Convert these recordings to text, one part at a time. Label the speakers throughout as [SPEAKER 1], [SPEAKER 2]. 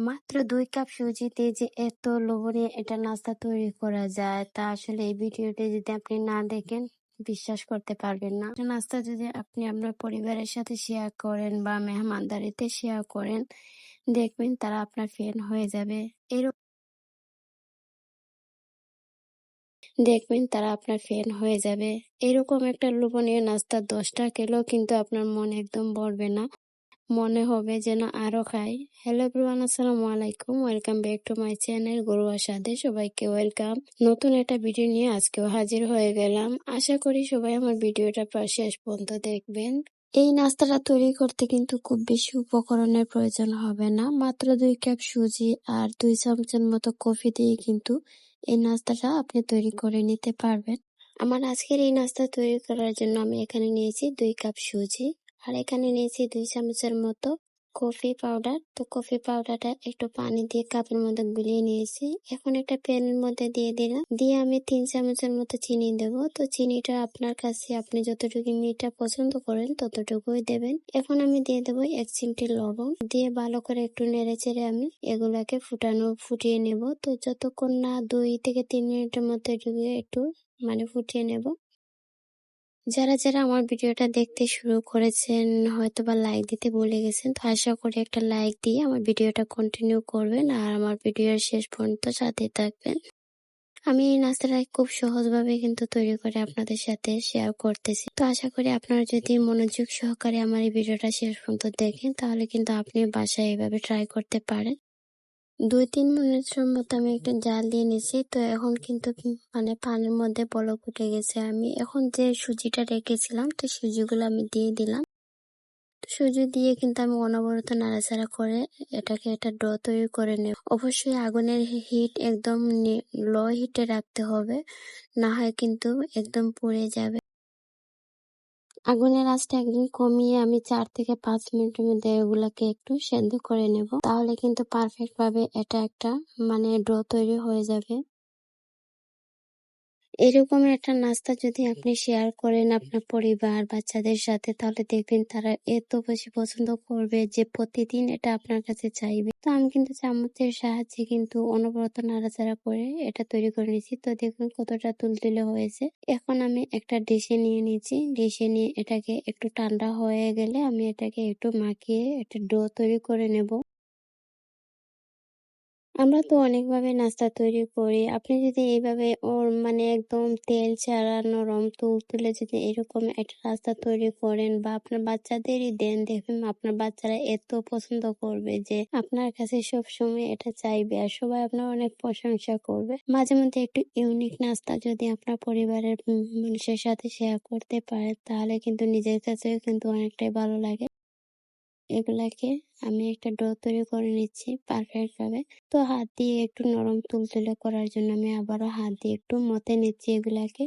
[SPEAKER 1] মাত্র ২ কাপ সুজিতে যে এত লোভনীয় একটা নাস্তা তৈরি করা যায় তা আসলে এই ভিডিওটি যদি আপনি না দেখেন বিশ্বাস করতে পারবেন না। একটা নাস্তা যদি আপনি আপনার পরিবারের সাথে শেয়ার করেন বা মেহমানদারিতে শেয়ার করেন, দেখবেন তারা আপনার ফ্যান হয়ে যাবে। এরকম একটা লোভনীয় নাস্তা ১০টা খেলেও কিন্তু আপনার মন একদম ভরবে না। মনে হবে যেন আরো খাই। হ্যালো এভরিওয়ান, আসসালামু আলাইকুম। Welcome back to my channel ঘরোয়া স্বাদে। সবাইকে ওয়েলকাম। নতুন একটা ভিডিও নিয়ে আজকেও হাজির হয়ে গেলাম। আশা করি সবাই আমার ভিডিওটা প্রায় শেষ পর্যন্ত দেখবেন। এই নাস্তাটা তৈরি করতে কিন্তু খুব বেশি উপকরণের প্রয়োজন হবে না। মাত্র ২ কাপ সুজি আর ২ চামচের মতো কফি দিয়ে কিন্তু এই নাস্তাটা আপনি তৈরি করে নিতে পারবেন। আমার আজকের এই নাস্তা তৈরি করার জন্য আমি এখানে নিয়েছি ২ কাপ সুজি আর এখানে নিয়েছি ২ চামচের মতো কফি পাউডার। তো কফি পাউডারটা একটু পানি দিয়ে কাপের মধ্যে গুলিয়ে নিয়েছি। এখন একটা প্যানের মধ্যে দিয়ে দিলাম। দিয়ে আমি ৩ চামচের মতো চিনি দেব। তো চিনিটা আপনার কাছে আপনি যতটুকু মিঠা পছন্দ করেন ততটুকুই দেবেন। এখন আমি দিয়ে দেবো ১ চিমটি লবণ। দিয়ে ভালো করে একটু নেড়ে চেড়ে আমি এগুলাকে ফুটিয়ে নেব। তো যতক্ষণ না ২ থেকে ৩ মিনিটের মধ্যে একটু ফুটিয়ে নেব। যারা আমার ভিডিওটা দেখতে শুরু করেছেন হয়তোবা লাইক দিতে ভুলে গেছেন, তো আশা করি একটা লাইক দিয়ে আমার ভিডিওটা কন্টিনিউ করবেন আর আমার ভিডিওর শেষ পর্যন্ত সাথে থাকবেন। আমি এই নাস্তাটা খুব সহজভাবে কিন্তু তৈরি করে আপনাদের সাথে শেয়ার করতেছি। তো আশা করি আপনারা যদি মনোযোগ সহকারে আমার এই ভিডিওটা শেষ পর্যন্ত দেখেন তাহলে কিন্তু আপনি বাসায় এইভাবে ট্রাই করতে পারেন। ২-৩ মিনিটের মতো আমি একটু জাল দিয়ে নিয়েছি। তো এখন কিন্তু পানির মধ্যে বলক উঠে গেছে। আমি এখন যে সুজিটা রেখেছিলাম তো সুজিগুলো আমি দিয়ে দিলাম। সুজি দিয়ে কিন্তু আমি অনবরত নাড়াচাড়া করে এটাকে একটা ডো তৈরি করে নেব। অবশ্যই আগুনের হিট একদম লো হিটে রাখতে হবে, না হয় কিন্তু একদম পুড়ে যাবে। আগুনের আঁচটা একদম কমিয়ে আমি ৪ থেকে ৫ মিনিটের মধ্যে এগুলাকে একটু সেদ্ধ করে নেব। তাহলে কিন্তু পারফেক্ট ভাবে এটা একটা ডো তৈরি হয়ে যাবে। এরকম একটা নাস্তা যদি আপনি শেয়ার করেন আপনার পরিবার বাচ্চাদের সাথে তাহলে দেখবেন তারা এত বেশি পছন্দ করবে যে প্রতিদিন এটা আপনার কাছে চাইবে। তো আমি কিন্তু চামচের সাহায্যে কিন্তু অনবরত নাড়াচাড়া করে এটা তৈরি করে নিয়েছি। তো দেখুন কতটা তুলতুলে হয়েছে। এখন আমি একটা ডিশে নিয়ে নিয়েছি। ডিশে নিয়ে এটাকে একটু ঠান্ডা হয়ে গেলে আমি এটাকে একটু মাখিয়ে একটা ডো তৈরি করে নেব। আমরা তো অনেকভাবে নাস্তা তৈরি করি। আপনি যদি এইভাবে ওর একদম তেল ছাড়া নরম তুলতুলে যদি এরকম একটা নাস্তা তৈরি করেন বা আপনার বাচ্চাদেরই দেন, দেখবেন আপনার বাচ্চারা এত পছন্দ করবে যে আপনার কাছে সবসময় এটা চাইবে আর সবাই আপনার অনেক প্রশংসা করবে। মাঝে মধ্যে একটু ইউনিক নাস্তা যদি আপনার পরিবারের মানুষের সাথে শেয়ার করতে পারেন তাহলে কিন্তু নিজের কাছেও কিন্তু অনেকটাই ভালো লাগে। এগুলাকে আমি একটা ডো তৈরি করে নিচ্ছি পারফেক্ট ভাবে। তো হাত দিয়ে একটু নরম তুলতুলে করার জন্য আমি আবারও হাত দিয়ে একটু মতে নিচ্ছি এগুলাকে।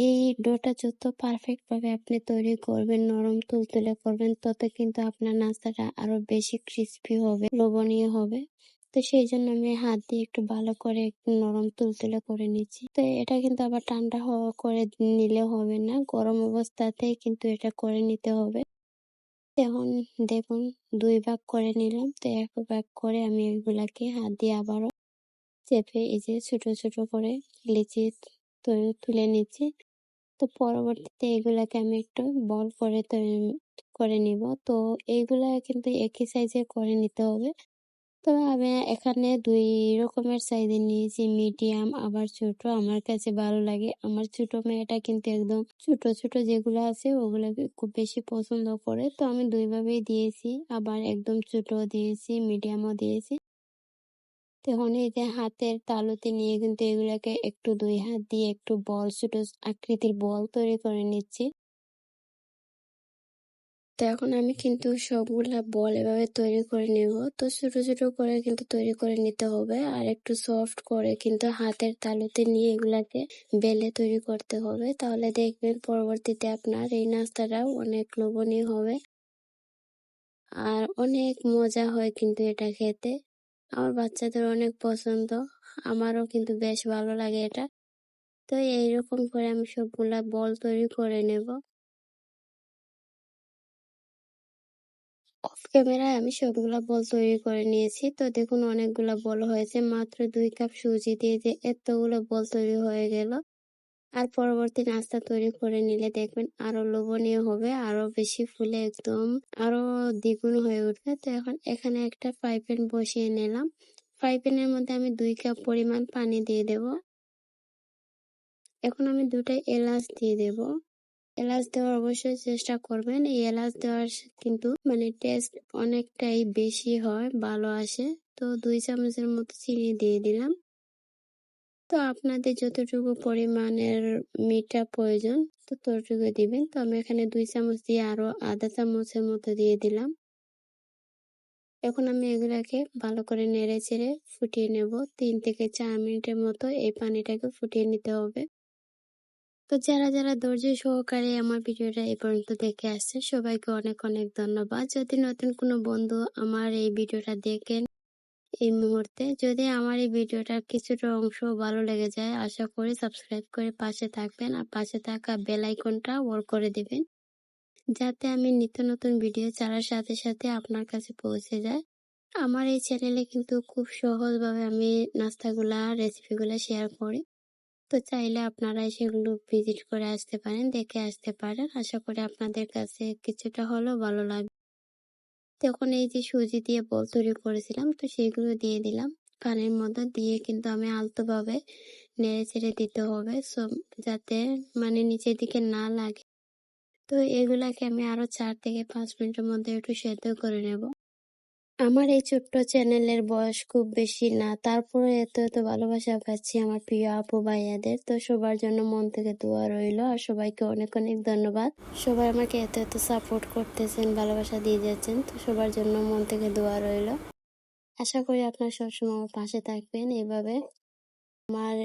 [SPEAKER 1] এই ডোটা যত পারফেক্ট ভাবে আপনি তৈরি করবেন, নরম তুলতুলে করবেন, তত কিন্তু আপনার নাস্তাটা আরো বেশি ক্রিস্পি হবে, লোভনীয় হবে। তো সেই জন্য আমি হাত দিয়ে একটু ভালো করে একটু নরম তুলতুলে করে নিচ্ছি। তো এটা কিন্তু আবার ঠান্ডা হওয়া করে নিলে হবে না, গরম অবস্থাতেই কিন্তু এটা করে নিতে হবে। এখন দেখুন ২ ভাগ করে নিলাম। তো ১ ভাগ করে আমি এগুলাকে হাত দিয়ে আবারও চেপে এই যে ছোট ছোট করে লিচি তুলে নিচ্ছি। তো পরবর্তীতে এগুলাকে আমি একটু বল করে করে নিব। তো এইগুলা কিন্তু একই সাইজের করে নিতে হবে। তো আমি এখানে ২ রকমের সাইজের নিয়েছি, মিডিয়াম আবার ছোট। আমার কাছে ভালো লাগে। আমার ছোট মেয়েটা কিন্তু একদম ছোট ছোট যেগুলো আছে ওগুলাকে খুব বেশি পছন্দ করে। তো আমি ২ ভাবেই দিয়েছি, আবার একদম ছোটও দিয়েছি, মিডিয়ামও দিয়েছি। তো এখন এই যে হাতের তালুতে নিয়ে কিন্তু এগুলাকে একটু ২ হাত দিয়ে একটু বল, ছোট আকৃতির বল তৈরি করে নিচ্ছি। তো এখন আমি কিন্তু সবগুলা বল এভাবে তৈরি করে নেব। তো ছোট ছোট করে কিন্তু তৈরি করে নিতে হবে আর একটু সফট করে কিন্তু হাতের তালুতে নিয়ে এগুলাকে বেলে তৈরি করতে হবে। তাহলে দেখবেন পরবর্তীতে আপনার এই নাস্তাটাও অনেক লোভনীয় হবে আর অনেক মজা হয় কিন্তু এটা খেতে। আমার বাচ্চাদের অনেক পছন্দ, আমারও কিন্তু বেশ ভালো লাগে এটা। তো এইরকম করে আমি সবগুলা বল তৈরি করে নেব। ক্যামেরায় আমি সবগুলা বল তৈরি করে নিয়েছি। তো দেখুন অনেকগুলা বল হয়েছে। মাত্র 2 কাপ সুজি দিয়ে যে এতগুলো বল তৈরি হয়ে গেল। আর পরবর্তী নাস্তা তৈরি করে নিলে দেখবেন আরো লোভনীয় হবে, আরো বেশি ফুলে একদম আরো দ্বিগুণ হয়ে উঠবে। তো এখন এখানে একটা ফ্রাই প্যান বসিয়ে নিলাম। ফ্রাই প্যানের মধ্যে আমি 2 কাপ পরিমাণ পানি দিয়ে দেব। এখন আমি 2টা এলাচ দিয়ে দেব। এলাচ দেওয়ার অবশ্যই চেষ্টা করবেন। এই এলাচ দেওয়ার কিন্তু টেস্ট অনেকটাই বেশি হয়, ভালো আসে। তো 2 চামচের মতো চিনি দিয়ে দিলাম। তো আপনাদের যতটুকু পরিমাণের মিঠা প্রয়োজন তো ততটুকু দিবেন। তো আমি এখানে 2 চামচ দিয়ে আরো আধা চামচের মতো দিয়ে দিলাম। এখন আমি এগুলাকে ভালো করে নেড়ে চেড়ে ফুটিয়ে নেব। 3 থেকে 4 মিনিটের মতো এই পানিটাকে ফুটিয়ে নিতে হবে। তো যারা যারা ধৈর্য সহকারে আমার ভিডিওটা এই পর্যন্ত দেখে আসছে সবাইকে অনেক অনেক ধন্যবাদ। যদি নতুন কোনো বন্ধু আমার এই ভিডিওটা দেখেন এই মুহূর্তে, যদি আমার এই ভিডিওটার কিছুটা অংশ ভালো লেগে যায়, আশা করি সাবস্ক্রাইব করে পাশে থাকবেন আর পাশে থাকা বেল আইকনটা অল করে দিবেন, যাতে আমি নিত্য নতুন ভিডিও ছাড়ার সাথে সাথে আপনার কাছে পৌঁছে যায়। আমার এই চ্যানেলে কিন্তু খুব সহজভাবে আমি নাস্তাগুলা রেসিপিগুলা শেয়ার করি। তো চাইলে আপনারা সেগুলো ভিজিট করে আসতে পারেন, দেখে আসতে পারেন। আশা করি আপনাদের কাছে কিছুটা হলেও ভালো লাগবে। তখন এই যে সুজি দিয়ে বল তৈরি করেছিলাম তো সেইগুলো দিয়ে দিলাম পানির মধ্যে দিয়ে, কিন্তু আমি আলতোভাবে নেড়ে চেড়ে দিতে হবে যাতে নিচের দিকে না লাগে। তো এগুলাকে আমি আরো 4 থেকে 5 মিনিটের মধ্যে একটু সেদ্ধ করে নেব। আমার এই ছোট্ট চ্যানেলের বয়স খুব বেশি না, তারপরে এত এত ভালোবাসা পাচ্ছি আমার প্রিয় আপু ভাইয়াদের। তো সবার জন্য মন থেকে দোয়া রইল আর সবাইকে অনেক অনেক ধন্যবাদ। সবাই আমাকে এত এত সাপোর্ট করতেছেন, ভালোবাসা দিয়ে যাচ্ছেন। তো সবার জন্য মন থেকে দোয়া রইল। আশা করি আপনারা সবসময় আমার পাশে থাকবেন এভাবে। আমার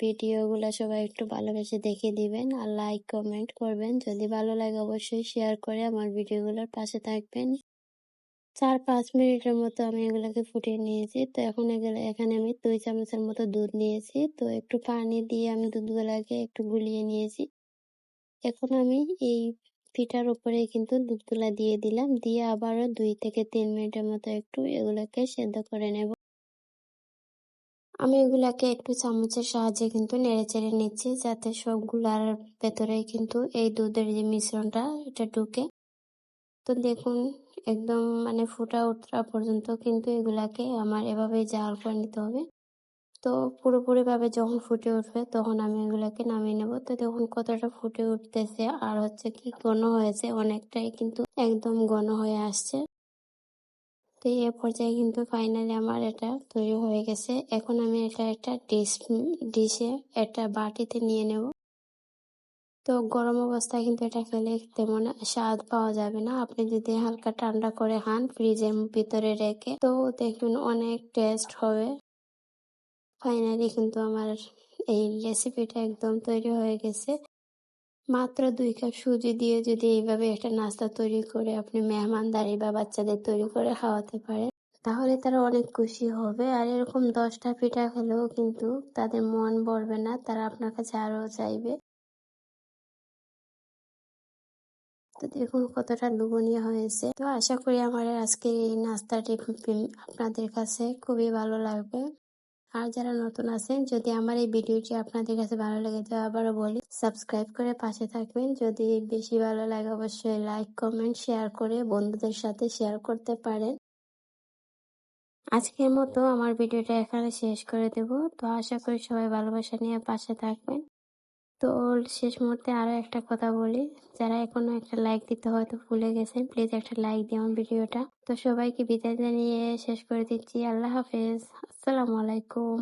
[SPEAKER 1] ভিডিওগুলো সবাই একটু ভালোবেসে দেখে দিবেন আর লাইক কমেন্ট করবেন। যদি ভালো লাগে অবশ্যই শেয়ার করে আমার ভিডিওগুলোর পাশে থাকবেন। 4-5 মিনিটের মতো আমি এগুলাকে ফুটিয়ে নিয়েছি। তো এখন এখানে আমি 2 চামচের মতো দুধ নিয়েছি। তো একটু পানি দিয়ে আমি দুধগুলাকে একটু গুলিয়ে নিয়েছি। এখন আমি এই পিঠার উপরে কিন্তু দুধগুলা দিয়ে দিলাম, দিয়ে আবারও 2 থেকে 3 মিনিটের মতো একটু এগুলাকে সেদ্ধ করে নেব। আমি এগুলাকে একটু চামচের সাহায্যে কিন্তু নেড়ে চেড়ে নিচ্ছি, যাতে সবগুলার ভেতরে কিন্তু এই দুধের যে মিশ্রণটা এটা ঢুকে। তো দেখুন একদম ফোটা ওঠা পর্যন্ত কিন্তু এগুলাকে আমার এভাবেই জাল করে নিতে হবে। তো পুরোপুরি ভাবে যখন ফুটে উঠবে তখন আমি এগুলাকে নামিয়ে নেব। তো দেখুন কতটা ফুটে উঠতেছে আর হচ্ছে কি ঘন হয়েছে, অনেকটাই কিন্তু একদম ঘন হয়ে আসছে। তো এই পর্যায়ে কিন্তু ফাইনালি আমার এটা তৈরি হয়ে গেছে। এখন আমি এটা একটা ডিশে একটা বাটিতে নিয়ে নেব। তো গরম অবস্থায় কিন্তু এটা খেলে তেমন স্বাদ পাওয়া যাবে না। আপনি যদি হালকা ঠান্ডা করে খান ফ্রিজের ভিতরে রেখে, তো দেখবেন অনেক টেস্ট হবে। ফাইনালি কিন্তু আমার এই রেসিপিটা একদম তৈরি হয়ে গেছে। মাত্র 2 কাপ সুজি দিয়ে যদি এইভাবে একটা নাস্তা তৈরি করে আপনি মেহমানদারি বা বাচ্চাদের তৈরি করে খাওয়াতে পারেন, তাহলে তারা অনেক খুশি হবে। আর এরকম 10টা পিঠা খেলেও কিন্তু তাদের মন ভরবে না, তারা আপনার কাছে আরো চাইবে। তো দেখুন কতটা লোভনীয় হয়েছে। তো আশা করি আমার আজকের এই নাস্তাটি আপনাদের কাছে খুবই ভালো লাগবে। আর যারা নতুন আছেন, যদি আমার এই ভিডিওটি আপনাদের কাছে ভালো লাগে তো আবারও বলি সাবস্ক্রাইব করে পাশে থাকবেন। যদি বেশি ভালো লাগে অবশ্যই লাইক কমেন্ট শেয়ার করে বন্ধুদের সাথে শেয়ার করতে পারেন। আজকের মতো আমার ভিডিওটা এখানে শেষ করে দেব। তো আশা করি সবাই ভালোবাসা নিয়ে পাশে থাকবেন। তো শেষ মুহূর্তে আরো একটা কথা বলি, যারা এখনো একটা লাইক দিতে হয়তো ভুলে গেছেন, প্লিজ একটা লাইক দিন ভিডিওটা। তো সবাইকে বিদায় জানিয়ে শেষ করে দিচ্ছি। আল্লাহ হাফেজ, আসসালামু আলাইকুম।